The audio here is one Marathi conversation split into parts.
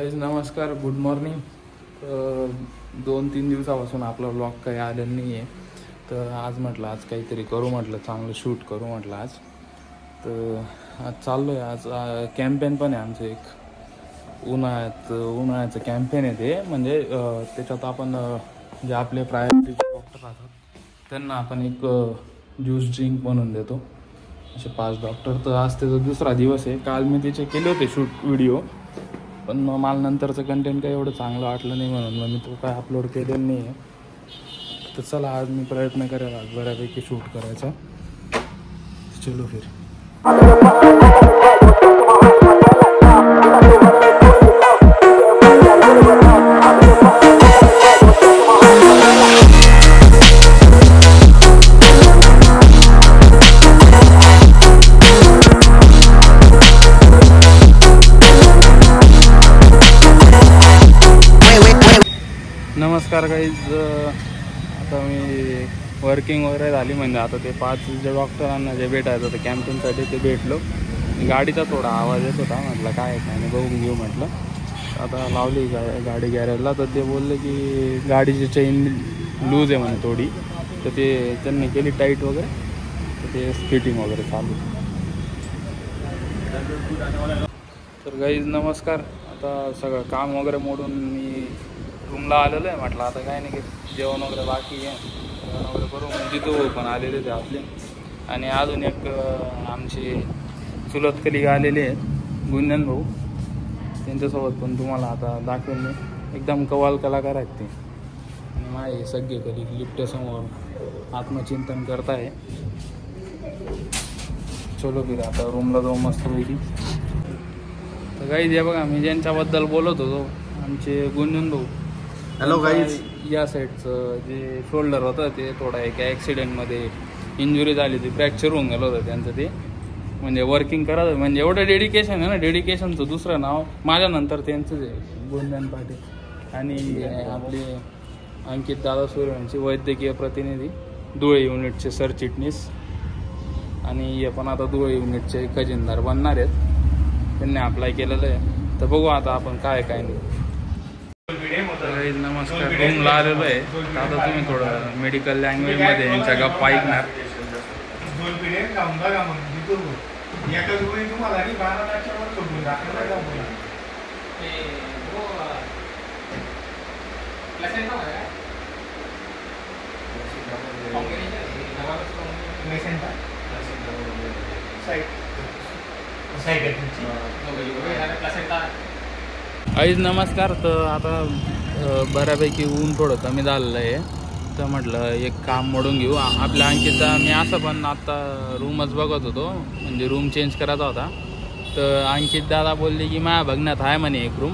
गाईज नमस्कार, गुड मॉर्निंग. 2-3 दिवसापासून आपला व्लॉग काही आलेला नाही आहे. तर आज म्हटलं आज काहीतरी करू, म्हटलं चांगलं शूट करू म्हटलं आज. तर आज चाललो आहे. आज कॅम्पेन पण आहे आमचं, एक उन्हाळ्याचं कॅम्पेन आहे ते. म्हणजे त्याच्यात आपण जे आपले प्रायोरिटी डॉक्टर राहतात त्यांना आपण एक ज्यूस ड्रिंक बनवून देतो. असे 5 डॉक्टर. तर आज त्याचा दुसरा दिवस आहे. काल मी त्याचे केले होते शूट व्हिडिओ, पण मग मला नंतरचं कंटेंट काही एवढं चांगलं वाटलं नाही, म्हणून मग मी तो काय अपलोड केलेला नाही आहे. तर चला आज मी प्रयत्न करेल आज बऱ्यापैकी शूट करायचा. चलो फिर. नमस्कार गाईज. आता मी वर्किंग वगैरे झाली, म्हणजे आता ते 5 जे डॉक्टरांना जे भेटायचं होतं कॅम्पेनसाठी ते भेटलो. गाडीचा थोडा आवाज येत होता, म्हटलं काय नाही बघून घेऊ म्हटलं. आता लावली गाडी गॅरेजला. तर ते बोलले की गाडीची चेन लूज आहे म्हणे थोडी, तर ते त्यांनी केली टाईट वगैरे, तर ते फिटिंग वगैरे चालू. तर गाईज नमस्कार. आता सगळं काम वगैरे मोडून मी रूमला आलेलो आहे. म्हटलं आता काय नाही, जेवण वगैरे बाकी आहे, जेवण वगैरे करू. म्हणजे तो पण आलेले ते आपले. आणि अजून एक आमचे चुलत कलिग आलेले आहेत, गुंजन भाऊ. त्यांच्यासोबत पण तुम्हाला आता दाखवेन मी. एकदम कवाल कलाकार आहेत ते. आणि माझे सगळे कलिग लिफ्टसमोर आत्मचिंतन करत आहे. चलो फिर आता रूमला जाऊ मस्त पैकी. तर गाईज हे बघा, मी ज्यांच्याबद्दल बोलत होतो आमचे गुंजन भाऊ. Hello guys. या साईडचं जे शोल्डर होतं ते थोडा एक ॲक्सिडेंटमध्ये इंजुरी झाली होती, फ्रॅक्चर होऊन गेलं होतं त्यांचं. ते म्हणजे वर्किंग करत, म्हणजे एवढं डेडिकेशन आहे ना. डेडिकेशनचं दुसरं नाव माझ्यानंतर त्यांचंच आहे, गुंजन पाटील. आणि आपले अंकित दादा सूर्यवंशी, वैद्यकीय प्रतिनिधी, धुळे युनिटचे सरचिटणीस. आणि हे पण आता धुळे युनिटचे खजिनदार बनणार आहेत. त्यांनी अप्लाय केलेलं आहे. तर बघू आता आपण काय नाही. नमस्कार. रूमला आलेलो आहे. आता तुम्ही थोडं मेडिकल लँग्वेजमध्ये यांच्या गप्पा ऐकणार. आईज नमस्कार. तर आता बऱ्यापैकी ऊन थोडं कमी झालेलं आहे, तर म्हटलं एक काम मोडून घेऊ. आपल्या अंकितचा मी असं पण आत्ता रूमच बघत होतो, म्हणजे रूम चेंज करायचा होता. तर अंकित दादा बोलले की माझ्या बघण्यात आहे म्हणे एक रूम.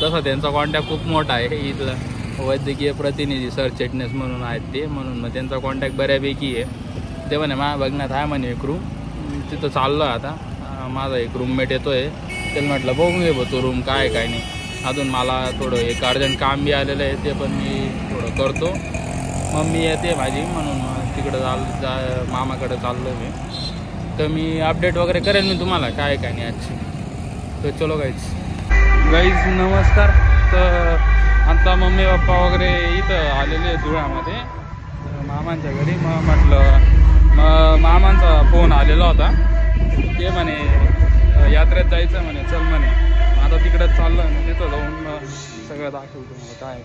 तसं त्यांचा कॉन्टॅक्ट खूप मोठा आहे. इथलं वैद्यकीय प्रतिनिधी सरचिटणीस म्हणून आहेत ते, म्हणून मग त्यांचा कॉन्टॅक्ट बऱ्यापैकी आहे. ते म्हणे माझ्या बघण्यात आहे म्हणे एक रूम. तिथं चाललो आहे आता. माझा एक रूममेट येतो आहे, त्याला म्हटलं बघून घे तो रूम काय नाही. अजून मला थोडं एक अर्जंट काम बी आलेलं आहे, ते पण मी थोडं करतो. मम्मी येते माझी, म्हणून तिकडं मामाकडे चाललो आहे मी. तर मी अपडेट वगैरे करेन मी तुम्हाला काय नाही आजची. तर चलो गाईज नमस्कार. तर आता मम्मी पप्पा वगैरे इथं आलेले आहेत धुळ्यामध्ये मामांच्या घरी. मग म्हटलं मामांचा फोन आलेला होता, ते म्हणे यात्रेत जायचं म्हणे, चल म्हणे. आता तिकडे चाललं आहे, तिथं जाऊन सगळं दाखवतो तुम्हाला काय.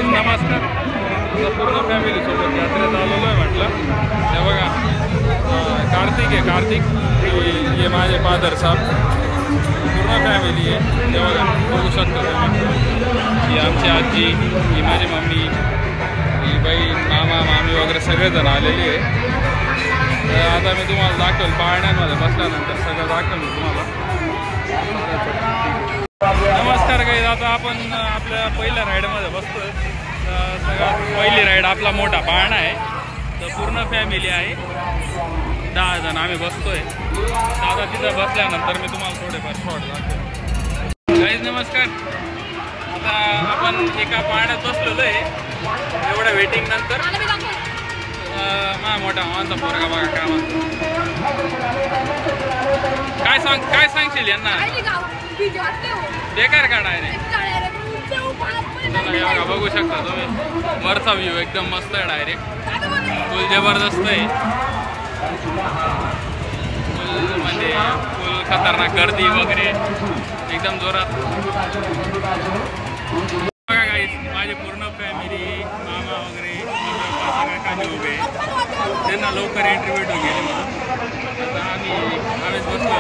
नमस्कार. पूर्ण फॅमिलीसोबत यात्रेत आलेलो आहे म्हटलं. ते बघा कार्तिक आहे, कार्तिक हे माझे फादर साहेब. पूर्ण फॅमिली आहे, ते बघा बघू शकता तुम्ही. ही आमची आजी, ही माझी मम्मी, ही बहीण, मामा मामी वगैरे सगळेजण आलेले आहे. तर आता मी तुम्हाला दाखवेल पाळण्यांमध्ये बसल्यानंतर सगळं दाखवेल मी तुम्हाला. नमस्कार गाईज. आता आपण आपल्या पहिल्या राईडमध्ये बसतोय. सगळ्यात पहिली राईड आपला मोठा पाळणा आहे. तर पूर्ण फॅमिली आहे, 10 जण आम्ही बसतोय. आता तिथं बसल्यानंतर मी तुम्हाला थोडेफार शॉर्ट दाखवेल. गाईज नमस्कार. आता आपण एका पाळण्यात बसलेलो आहे एवढ्या वेटिंग नंतर. मोठा मामांचा पोरगा बघा काय म्हणतो. काय सांगशील यांना? बेकार गाडा आहे रे. बघू शकता तुम्ही वरचा व्ह्यू एकदम मस्त आहे. डायरेक्ट फुल जबरदस्त आहे. फुल म्हणजे फुल खतरनाक गर्दी वगैरे एकदम जोरात. बघा गाईस माझी पूर्ण फॅमिली मामा वगैरे सगळे खाली उभे त्यांना लवकर एंट्री भेटून गेली म्हणून आता आम्हीच बसलो.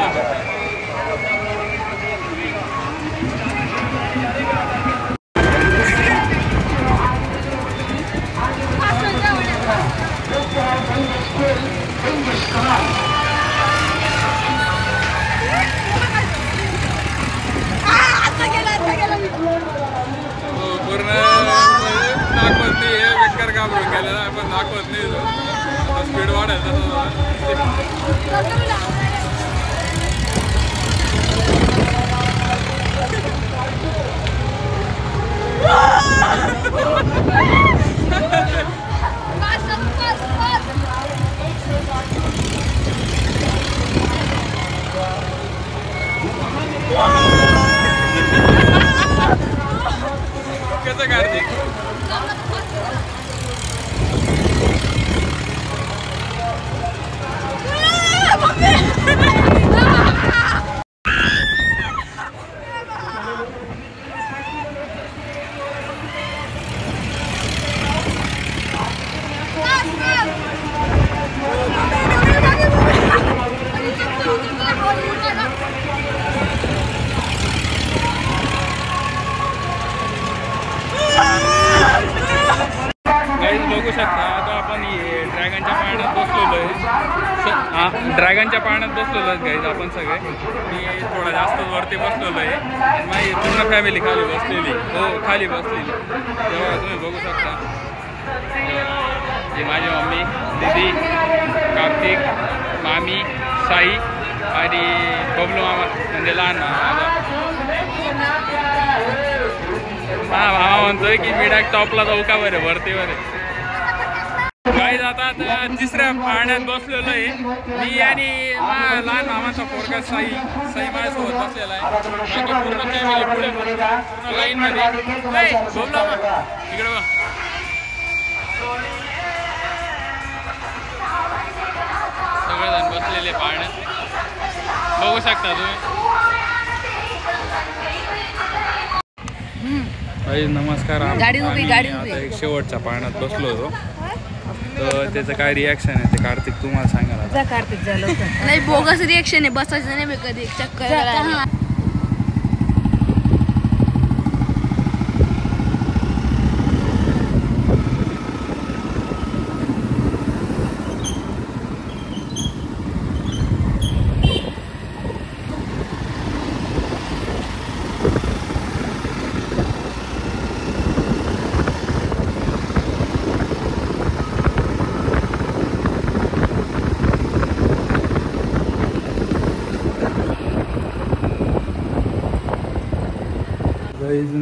पूर्ण दाखवत नाही हे बेकार घाबरून गेलेला पण दाखवत नाही. स्पीड वाढायचं कसं कार्तिक. बघू शकता आता आपण ड्रॅगनच्या पाण्यात बसलेलो आहे. ड्रॅगनच्या पाण्यात बसलेलो आहे गाईज आपण सगळे. मी थोडा जास्त वरती बसलेलो आहे. माझी पूर्ण फॅमिली खाली बसलेली. हो खाली बसलेली. तेव्हा तुम्ही बघू शकता ही माझी मम्मी दीदी कार्तिक मामी साई आणि बबलू मामा म्हणजे लहान मामा म्हणतोय की मी डायरेक्ट टॉपला जाऊ का बरं वरतीवर आहे. गाईज आता तिसऱ्या पाण्यात बसलेलो आहे मी आणि लहान मामाचा पोरगा साई माझ्यासोबत बसलेला आहे. पूर्ण फॅमिली पुढे पूर्ण लाईन मध्ये बबलू मामा इकडे बघ. सगळेजण बसलेले पाण्यात बघू शकता तुम्ही. नमस्कार. आता एक शेवटच्या पाण्यात बसलो होतो तर त्याचं काय रिॲक्शन आहे ते कार्तिक तुम्हाला सांगा. कार्तिक झालं नाही बोगस रिॲक्शन आहे. बसायचं नाही मी कधी चक्कर.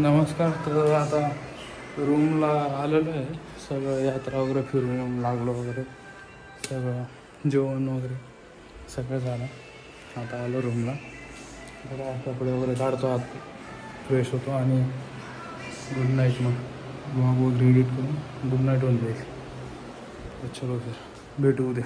नमस्कार. तर आता रूमला आलेलो आहे. सगळं यात्रा वगैरे फिरून येऊन लागलो वगैरे सगळं जेवण वगैरे सगळं झालं. आता आलो रूमला. जरा कपडे वगैरे काढतो आत फ्रेश होतो आणि गुड नाईट मग ब्लॉग वगैरे एडिट करून गुड नाईट होऊन जाईल. चलो फिर भेटू उद्या.